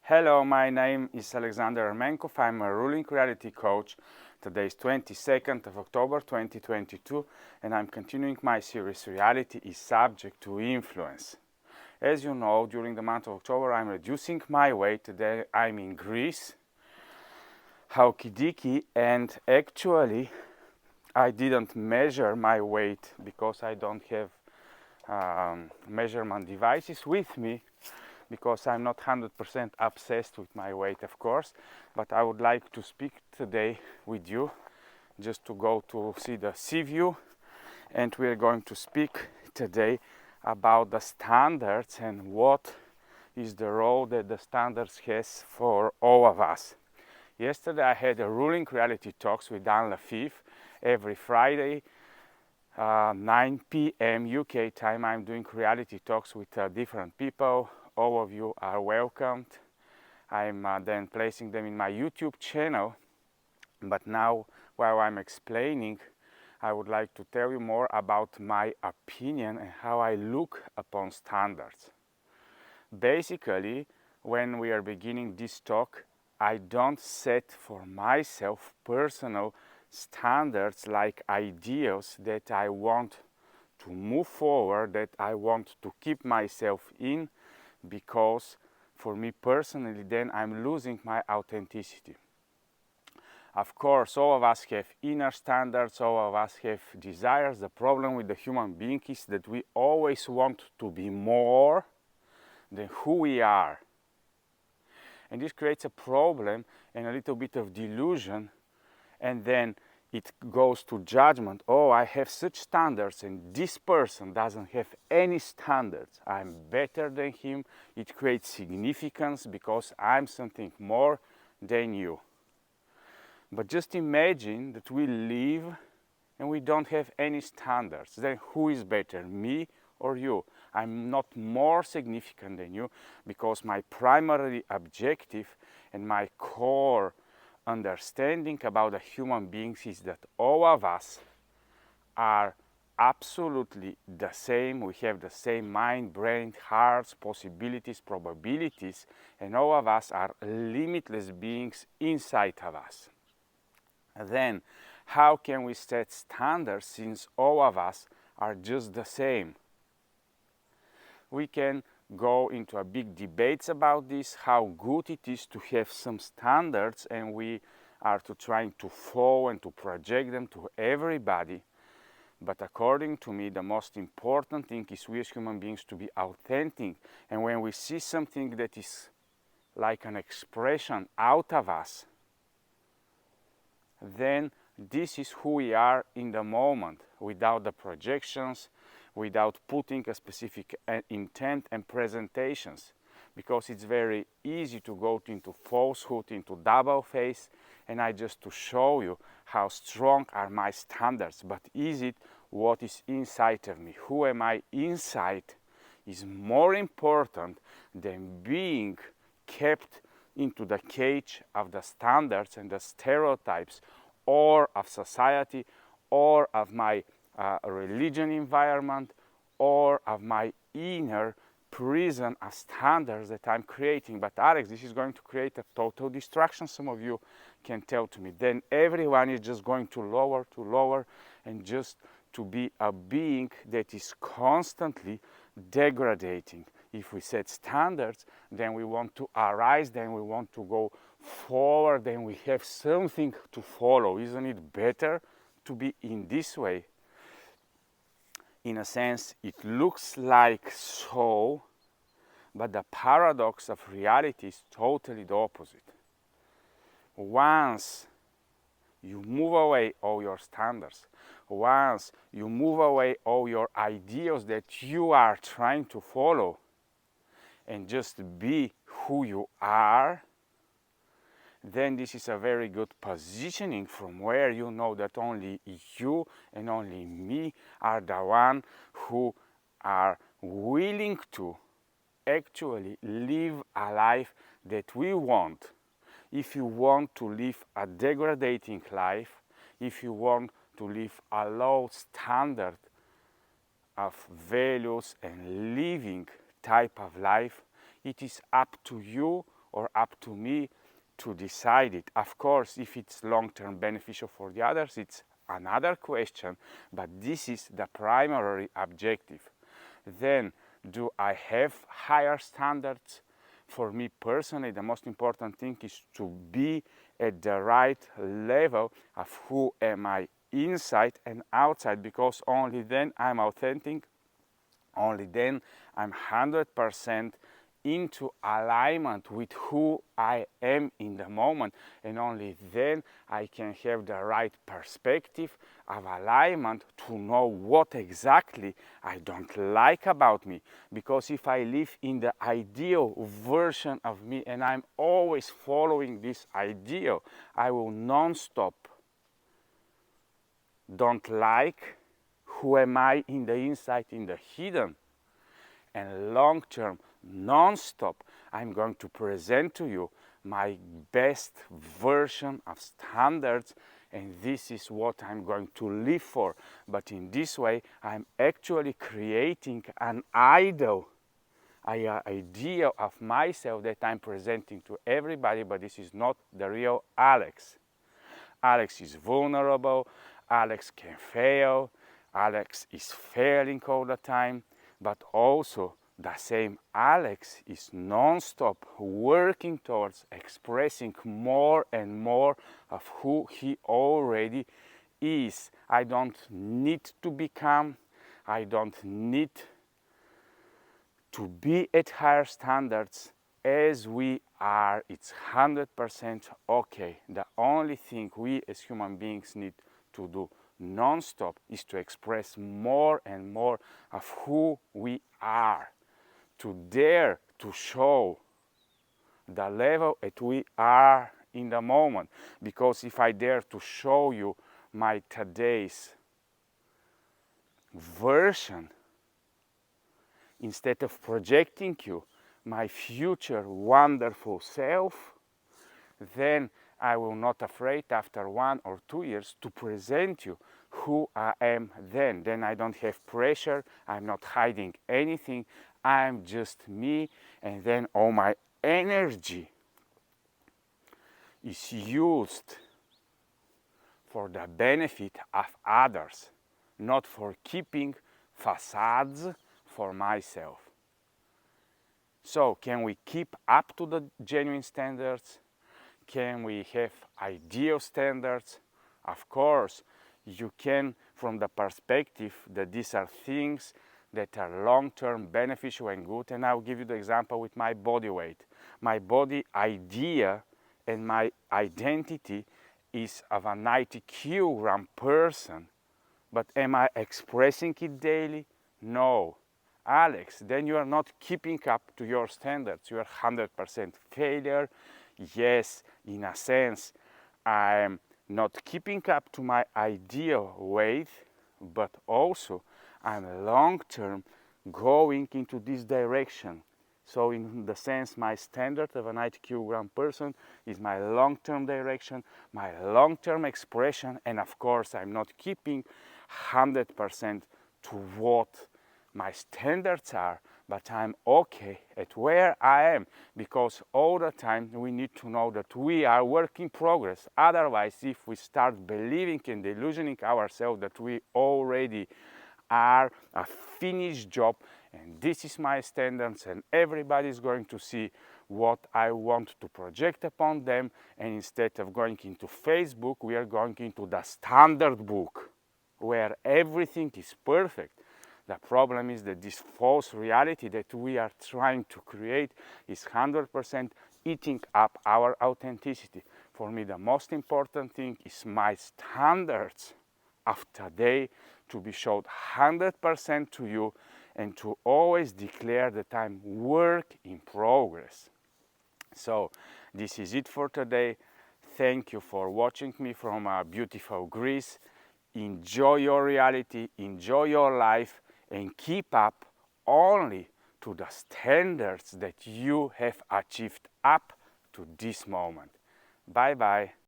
Hello, my name is Alexander Armenkov. I'm a ruling reality coach. Today is 22nd of October 2022 and I'm continuing my series Reality is Subject to Influence. As you know, during the month of October I'm reducing my weight. Today I'm in Greece, Halkidiki, and actually I didn't measure my weight because I don't have measurement devices with me, because I'm not 100% obsessed with my weight, of course, but I would like to speak today with you, just to go to see the sea view, and we're going to speak today about the standards and what is the role that the standards has for all of us. Yesterday I had a ruling reality talks with Dan Lafif every Friday, 9 p.m. UK time. I'm doing reality talks with different people. All of you are welcomed. I'm then placing them in my YouTube channel. But now, while I'm explaining, I would like to tell you more about my opinion and how I look upon standards. Basically, when we are beginning this talk, I don't set for myself personal standards like ideals that I want to move forward, that I want to keep myself in, because for me personally then I'm losing my authenticity. Of course, all of us have inner standards, all of us have desires. The problem with the human being is that we always want to be more than who we are. And this creates a problem and a little bit of delusion, and then it goes to judgment. Oh, I have such standards and this person doesn't have any standards. I'm better than him. It creates significance because I'm something more than you. But just imagine that we live and we don't have any standards. Then who is better, me or you? I'm not more significant than you, because my primary objective and my core understanding about the human beings is that all of us are absolutely the same. We have the same mind, brain, hearts, possibilities, probabilities, and all of us are limitless beings inside of us. Then, how can we set standards since all of us are just the same? We can go into a big debates about this, how good it is to have some standards and we are trying to follow and to project them to everybody. But according to me, the most important thing is we as human beings to be authentic. And when we see something that is like an expression out of us, then this is who we are in the moment, without the projections, without putting a specific intent and presentations, because it's very easy to go into falsehood, into double face, and I just to show you how strong are my standards. But is it what is inside of me? Who am I inside is more important than being kept into the cage of the standards and the stereotypes, or of society, or of my religion environment, or of my inner prison of standards that I'm creating. But Alex, this is going to create a total distraction, some of you can tell to me. Then everyone is just going to lower, and just to be a being that is constantly degrading. If we set standards, then we want to arise, then we want to go forward, then we have something to follow. Isn't it better to be in this way? In a sense, it looks like so, but the paradox of reality is totally the opposite. Once you move away all your standards, once you move away all your ideals that you are trying to follow, and just be who you are, then this is a very good positioning from where you know that only you and only me are the one who are willing to actually live a life that we want. If you want to live a degrading life, if you want to live a low standard of values and living type of life, it is up to you or up to me to decide it. Of course, if it's long-term beneficial for the others, it's another question, but this is the primary objective. Then, do I have higher standards? For me personally, the most important thing is to be at the right level of who am I inside and outside, because only then I'm authentic, only then I'm 100% into alignment with who I am in the moment, and only then I can have the right perspective of alignment to know what exactly I don't like about me. Because if I live in the ideal version of me and I'm always following this ideal, I will non-stop don't like who am I in the inside, in the hidden. And long-term, non-stop, I'm going to present to you my best version of standards, and this is what I'm going to live for. But in this way, I'm actually creating an idea of myself that I'm presenting to everybody, but this is not the real Alex. Alex is vulnerable, Alex can fail, Alex is failing all the time, but also the same Alex is non-stop working towards expressing more and more of who he already is. I don't need to become, I don't need to be at higher standards. As we are, it's 100% okay. The only thing we as human beings need to do non-stop is to express more and more of who we are, to dare to show the level at we are in the moment. Because if I dare to show you my today's version, instead of projecting you my future wonderful self, then I will not afraid after 1 or 2 years to present you who I am then. Then I don't have pressure, I'm not hiding anything, I'm just me, and then all my energy is used for the benefit of others, not for keeping facades for myself. So, can we keep up to the genuine standards? Can we have ideal standards? Of course, you can, from the perspective that these are things that are long-term beneficial and good. And I'll give you the example with my body weight. My body idea and my identity is of a 90 kilogram person, but am I expressing it daily? No. Alex, then you are not keeping up to your standards. You are 100% failure. Yes, in a sense, I'm not keeping up to my ideal weight, but also I'm long-term going into this direction. So in the sense, my standard of a 90 kilogram person is my long-term direction, my long-term expression, and of course I'm not keeping 100% to what my standards are, but I'm okay at where I am, because all the time we need to know that we are work in progress. Otherwise, if we start believing and delusioning ourselves that we already are a finished job and this is my standards and everybody is going to see what I want to project upon them, and instead of going into Facebook, we are going into the standard book where everything is perfect. The problem is that this false reality that we are trying to create is 100% eating up our authenticity. For me, the most important thing is my standards of today to be showed 100% to you, and to always declare that I'm work in progress. So this is it for today. Thank you for watching me from beautiful Greece. Enjoy your reality, enjoy your life, and keep up only to the standards that you have achieved up to this moment. Bye bye.